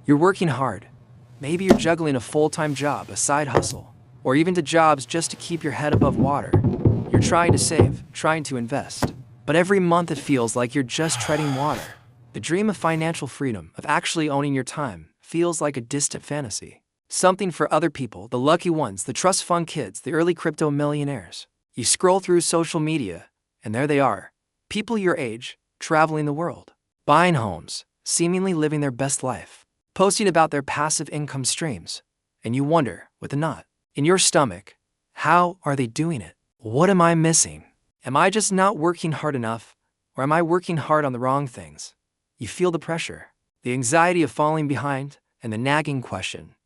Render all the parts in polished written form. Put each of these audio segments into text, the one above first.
You're working hard. Maybe you're juggling a full-time job, a side hustle, or even to jobs just to keep your head above water. You're trying to save, trying to invest. But every month it feels like you're just treading water. The dream of financial freedom, of actually owning your time, feels like a distant fantasy. Something for other people, the lucky ones, the trust fund kids, the early crypto millionaires. You scroll through social media, and there they are. People your age, traveling the world, buying homes, seemingly living their best life, posting about their passive income streams. And you wonder, with a knot in your stomach, how are they doing it? What am I missing? Am I just not working hard enough? Or am I working hard on the wrong things? You feel the pressure, the anxiety of falling behind, and the nagging question,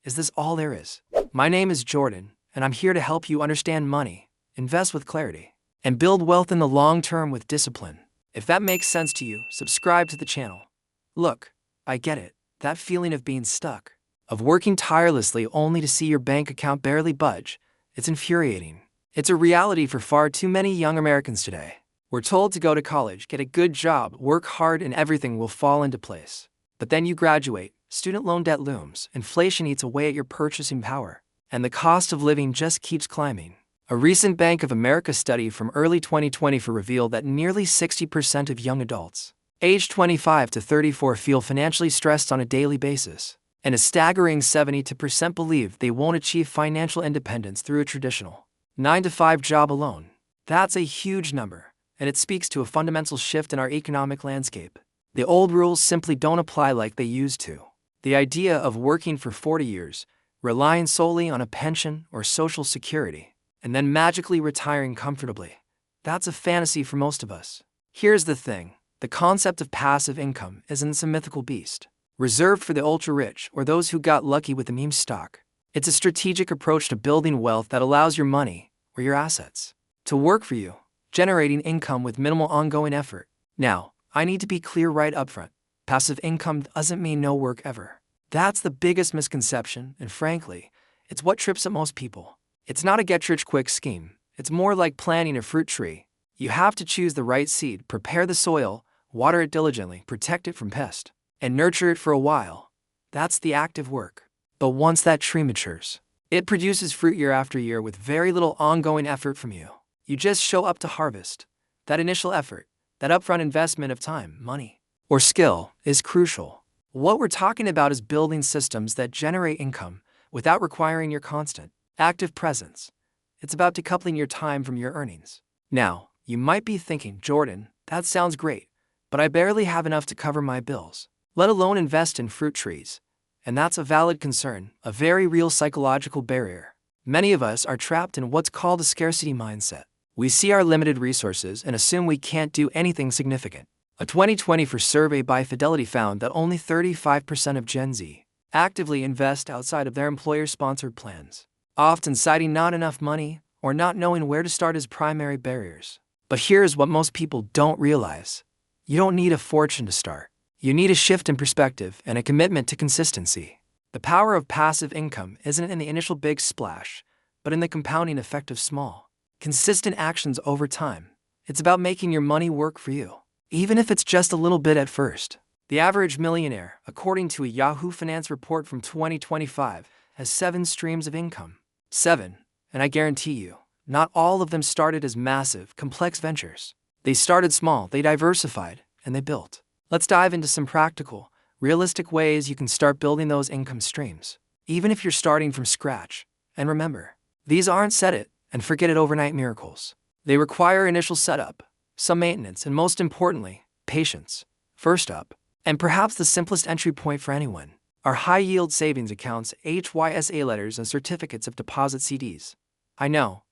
is this all there is? My name is Jordan, and I'm here to help you understand money, invest with clarity, and build wealth in the long term with discipline. If that makes sense to you, subscribe to the channel. Look, I get it, that feeling of being stuck, of working tirelessly only to see your bank account barely budge. It's infuriating. It's a reality for far too many young Americans today. We're told to go to college, get a good job, work hard, and everything will fall into place. But then you graduate, student loan debt looms, inflation eats away at your purchasing power, and the cost of living just keeps climbing. A recent Bank of America study from early 2024 revealed that nearly 60% of young adults, aged 25 to 34, feel financially stressed on a daily basis, and a staggering 72% believe they won't achieve financial independence through a traditional 9-to-5 job alone. That's a huge number. And it speaks to a fundamental shift in our economic landscape. The old rules simply don't apply like they used to. The idea of working for 40 years, relying solely on a pension or social security, and then magically retiring comfortably, that's a fantasy for most of us. Here's the thing, the concept of passive income isn't some mythical beast, reserved for the ultra-rich or those who got lucky with the meme stock. It's a strategic approach to building wealth that allows your money, or your assets, to work for you, generating income with minimal ongoing effort. Now, I need to be clear right up front. Passive income doesn't mean no work ever. That's the biggest misconception, and frankly, it's what trips up most people. It's not a get-rich-quick scheme. It's more like planting a fruit tree. You have to choose the right seed, prepare the soil, water it diligently, protect it from pests, and nurture it for a while. That's the active work. But once that tree matures, it produces fruit year after year with very little ongoing effort from you. You just show up to harvest. That initial effort, that upfront investment of time, money, or skill is crucial. What we're talking about is building systems that generate income without requiring your constant, active presence. It's about decoupling your time from your earnings. Now, you might be thinking, Jordan, that sounds great, but I barely have enough to cover my bills, let alone invest in fruit trees. And that's a valid concern, a very real psychological barrier. Many of us are trapped in what's called a scarcity mindset. We see our limited resources and assume we can't do anything significant. A 2024 survey by Fidelity found that only 35% of Gen Z actively invest outside of their employer-sponsored plans, often citing not enough money or not knowing where to start as primary barriers. But here's what most people don't realize. You don't need a fortune to start. You need a shift in perspective and a commitment to consistency. The power of passive income isn't in the initial big splash, but in the compounding effect of small, consistent actions over time. It's about making your money work for you, even if it's just a little bit at first. The average millionaire, according to a Yahoo Finance report from 2025, has 7 streams of income. 7, and I guarantee you, not all of them started as massive, complex ventures. They started small, they diversified, and they built. Let's dive into some practical, realistic ways you can start building those income streams, even if you're starting from scratch. And remember, these aren't set it and forget it overnight miracles. They require initial setup, some maintenance, and most importantly, patience. First up, and perhaps the simplest entry point for anyone, are high-yield savings accounts, HYSA letters, and certificates of deposit CDs. I know.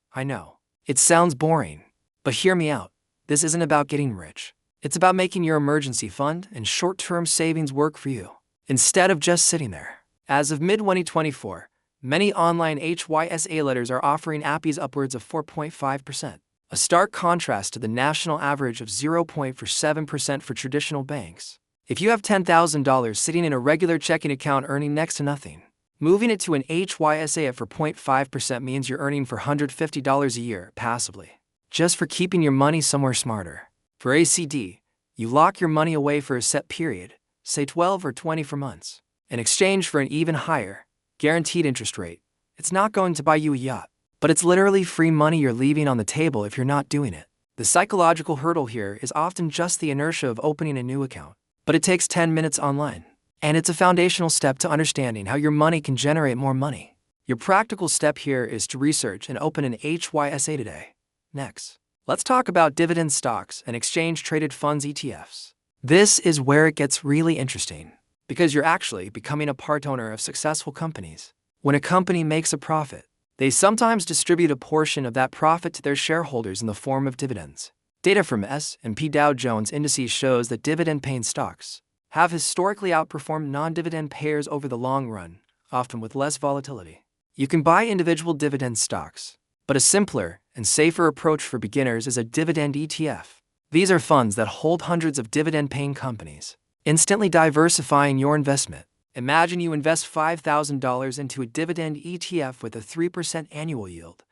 It sounds boring, but hear me out. This isn't about getting rich. It's about making your emergency fund and short-term savings work for you, instead of just sitting there. As of mid-2024, many online HYSA letters are offering APYs upwards of 4.5%, a stark contrast to the national average of 0.47% for traditional banks. If you have $10,000 sitting in a regular checking account earning next to nothing, moving it to an HYSA at 4.5% means you're earning $450 a year passively, just for keeping your money somewhere smarter. For ACD, you lock your money away for a set period, say 12 or 24 months, in exchange for an even higher, guaranteed interest rate. It's not going to buy you a yacht, but it's literally free money you're leaving on the table if you're not doing it. The psychological hurdle here is often just the inertia of opening a new account, but it takes 10 minutes online. And it's a foundational step to understanding how your money can generate more money. Your practical step here is to research and open an HYSA today. Next, let's talk about dividend stocks and exchange-traded funds ETFs. This is where it gets really interesting, because you're actually becoming a part owner of successful companies. When a company makes a profit, they sometimes distribute a portion of that profit to their shareholders in the form of dividends. Data from S&P Dow Jones Indices shows that dividend-paying stocks have historically outperformed non-dividend payers over the long run, often with less volatility. You can buy individual dividend stocks, but a simpler and safer approach for beginners is a dividend ETF. These are funds that hold hundreds of dividend-paying companies, instantly diversifying your investment. Imagine you invest $5,000 into a dividend ETF with a 3% annual yield.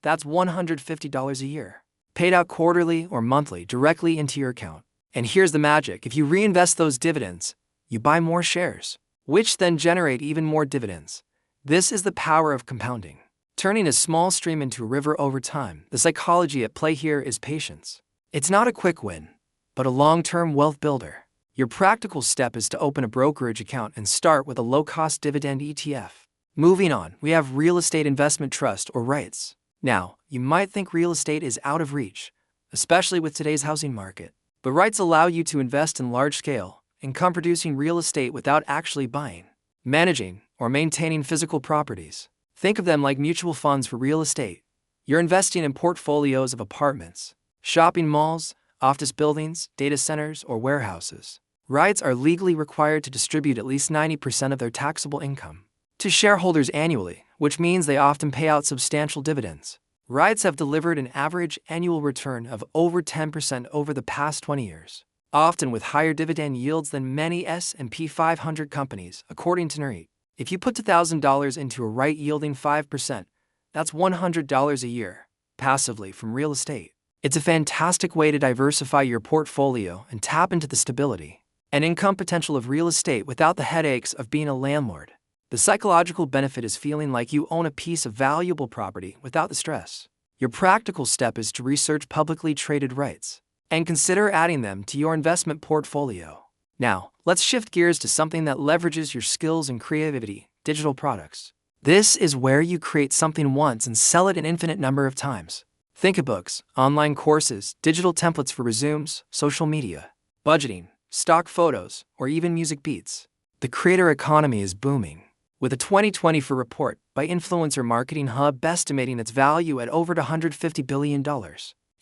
That's $150 a year, paid out quarterly or monthly directly into your account. And here's the magic: if you reinvest those dividends, you buy more shares, which then generate even more dividends. This is the power of compounding, turning a small stream into a river over time. The psychology at play here is patience. It's not a quick win, but a long-term wealth builder. Your practical step is to open a brokerage account and start with a low-cost dividend ETF. Moving on, we have real estate investment trust or REITs. Now, you might think real estate is out of reach, especially with today's housing market. But REITs allow you to invest in large-scale, income-producing real estate without actually buying, managing, or maintaining physical properties. Think of them like mutual funds for real estate. You're investing in portfolios of apartments, shopping malls, office buildings, data centers, or warehouses. REITs are legally required to distribute at least 90% of their taxable income to shareholders annually, which means they often pay out substantial dividends. REITs have delivered an average annual return of over 10% over the past 20 years, often with higher dividend yields than many S&P 500 companies, according to NREIT. If you put $2,000 into a REIT yielding 5%, that's $100 a year, passively from real estate. It's a fantastic way to diversify your portfolio and tap into the stability and income potential of real estate without the headaches of being a landlord. The psychological benefit is feeling like you own a piece of valuable property without the stress. Your practical step is to research publicly traded REITs and consider adding them to your investment portfolio. Now, let's shift gears to something that leverages your skills and creativity: digital products. This is where you create something once and sell it an infinite number of times. Think of books, online courses, digital templates for resumes, social media, budgeting, stock photos, or even music beats. The creator economy is booming, with a 2024 report by Influencer Marketing Hub estimating its value at over $150 billion.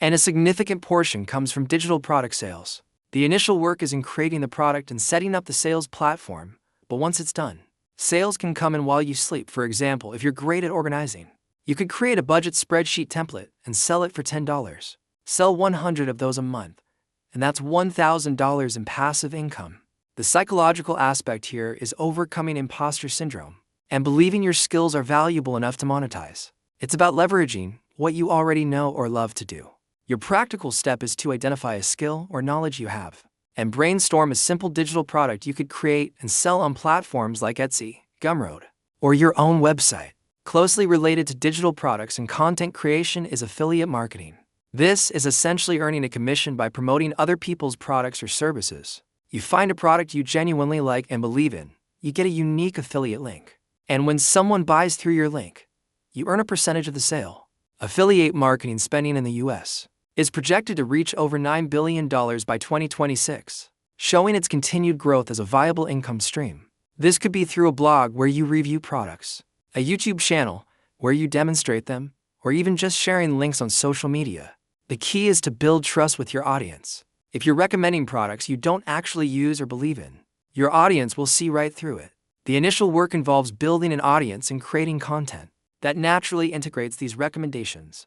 And a significant portion comes from digital product sales. The initial work is in creating the product and setting up the sales platform, but once it's done, sales can come in while you sleep. For example, if you're great at organizing, you could create a budget spreadsheet template and sell it for $10. Sell 100 of those a month, and that's $1,000 in passive income. The psychological aspect here is overcoming imposter syndrome and believing your skills are valuable enough to monetize. It's about leveraging what you already know or love to do. Your practical step is to identify a skill or knowledge you have and brainstorm a simple digital product you could create and sell on platforms like Etsy, Gumroad, or your own website. Closely related to digital products and content creation is affiliate marketing. This is essentially earning a commission by promoting other people's products or services. You find a product you genuinely like and believe in, you get a unique affiliate link. And when someone buys through your link, you earn a percentage of the sale. Affiliate marketing spending in the US is projected to reach over $9 billion by 2026, showing its continued growth as a viable income stream. This could be through a blog where you review products, a YouTube channel where you demonstrate them, or even just sharing links on social media. The key is to build trust with your audience. If you're recommending products you don't actually use or believe in, your audience will see right through it. The initial work involves building an audience and creating content that naturally integrates these recommendations.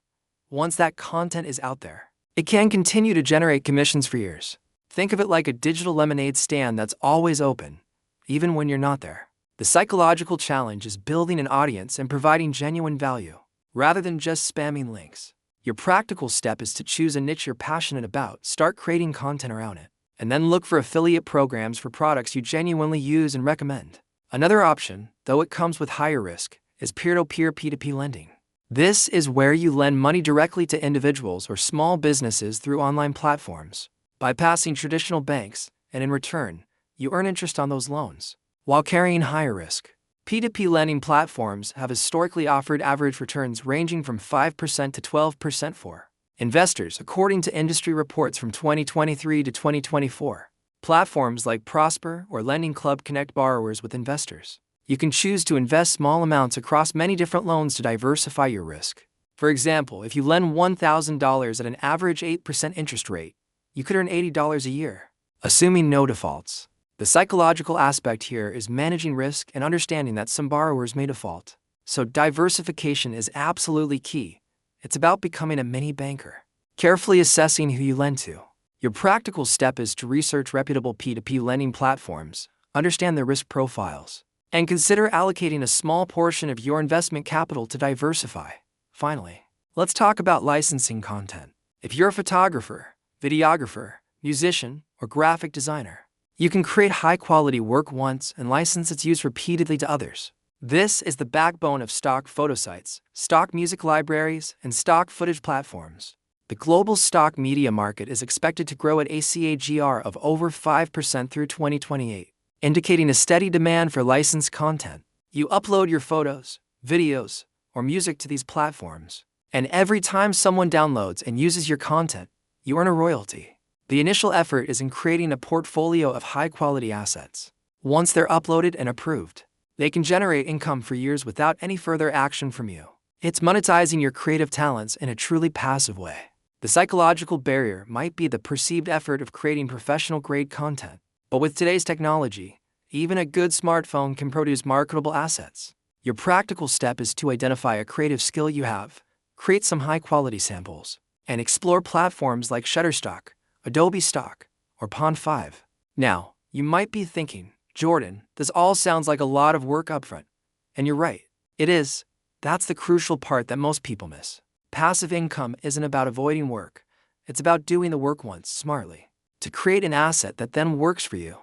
Once that content is out there, it can continue to generate commissions for years. Think of it like a digital lemonade stand that's always open, even when you're not there. The psychological challenge is building an audience and providing genuine value, rather than just spamming links. Your practical step is to choose a niche you're passionate about, start creating content around it, and then look for affiliate programs for products you genuinely use and recommend. Another option, though it comes with higher risk, is peer-to-peer P2P lending. This is where you lend money directly to individuals or small businesses through online platforms, bypassing traditional banks, and in return, you earn interest on those loans, while carrying higher risk. P2P lending platforms have historically offered average returns ranging from 5% to 12% for investors, according to industry reports from 2023 to 2024. Platforms like Prosper or Lending Club connect borrowers with investors. You can choose to invest small amounts across many different loans to diversify your risk. For example, if you lend $1,000 at an average 8% interest rate, you could earn $80 a year, assuming no defaults. The psychological aspect here is managing risk and understanding that some borrowers may default. So diversification is absolutely key. It's about becoming a mini banker, carefully assessing who you lend to. Your practical step is to research reputable P2P lending platforms, understand their risk profiles, and consider allocating a small portion of your investment capital to diversify. Finally, let's talk about licensing content. If you're a photographer, videographer, musician, or graphic designer, you can create high-quality work once and license its use repeatedly to others. This is the backbone of stock photo sites, stock music libraries, and stock footage platforms. The global stock media market is expected to grow at a CAGR of over 5% through 2028, indicating a steady demand for licensed content. You upload your photos, videos, or music to these platforms, and every time someone downloads and uses your content, you earn a royalty. The initial effort is in creating a portfolio of high-quality assets. Once they're uploaded and approved, they can generate income for years without any further action from you. It's monetizing your creative talents in a truly passive way. The psychological barrier might be the perceived effort of creating professional-grade content. But with today's technology, even a good smartphone can produce marketable assets. Your practical step is to identify a creative skill you have, create some high-quality samples, and explore platforms like Shutterstock, Adobe Stock, or Pond5. Now, you might be thinking, Jordan, this all sounds like a lot of work upfront. And you're right, it is. That's the crucial part that most people miss. Passive income isn't about avoiding work. It's about doing the work once smartly to create an asset that then works for you.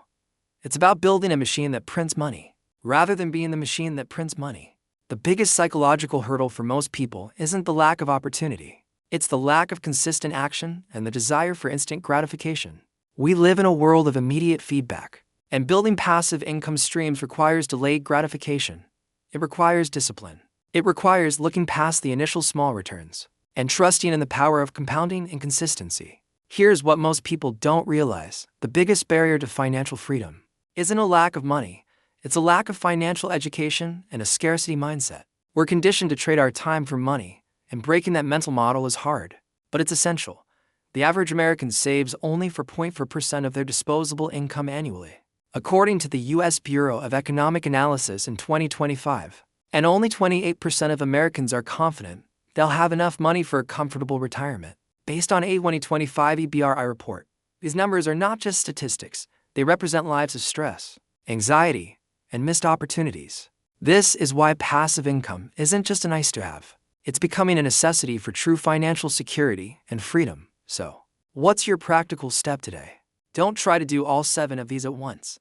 It's about building a machine that prints money, rather than being the machine that prints money. The biggest psychological hurdle for most people isn't the lack of opportunity. It's the lack of consistent action and the desire for instant gratification. We live in a world of immediate feedback, and building passive income streams requires delayed gratification. It requires discipline. It requires looking past the initial small returns and trusting in the power of compounding and consistency. Here's what most people don't realize. The biggest barrier to financial freedom isn't a lack of money. It's a lack of financial education and a scarcity mindset. We're conditioned to trade our time for money, and breaking that mental model is hard, but it's essential. The average American saves only 4.4% of their disposable income annually, according to the U.S. Bureau of Economic Analysis in 2025. And only 28% of Americans are confident they'll have enough money for a comfortable retirement. Based on a 2025 EBRI report, these numbers are not just statistics, they represent lives of stress, anxiety, and missed opportunities. This is why passive income isn't just a nice-to-have. It's becoming a necessity for true financial security and freedom. So, what's your practical step today? Don't try to do all 7 of these at once.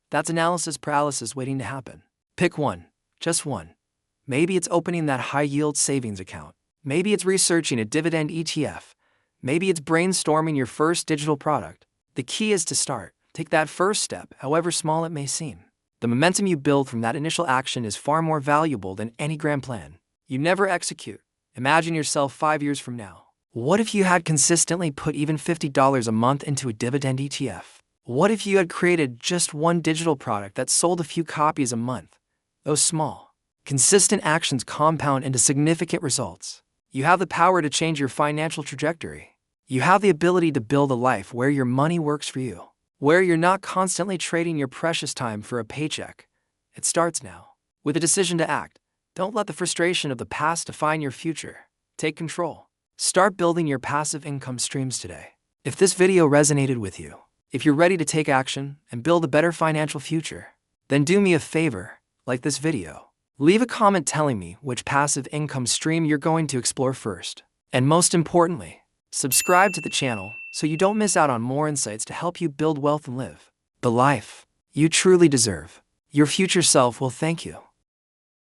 That's analysis paralysis waiting to happen. Pick one. Just one. Maybe it's opening that high-yield savings account. Maybe it's researching a dividend ETF. Maybe it's brainstorming your first digital product. The key is to start. Take that first step, however small it may seem. The momentum you build from that initial action is far more valuable than any grand plan you never execute. Imagine yourself 5 years from now. What if you had consistently put even $50 a month into a dividend ETF? What if you had created just one digital product that sold a few copies a month? Those small, consistent actions compound into significant results. You have the power to change your financial trajectory. You have the ability to build a life where your money works for you, where you're not constantly trading your precious time for a paycheck. It starts now, with a decision to act. Don't let the frustration of the past define your future. Take control. Start building your passive income streams today. If this video resonated with you, if you're ready to take action and build a better financial future, then do me a favor. Like this video, leave a comment telling me which passive income stream you're going to explore first. And most importantly, subscribe to the channel so you don't miss out on more insights to help you build wealth and live the life you truly deserve. Your future self will thank you.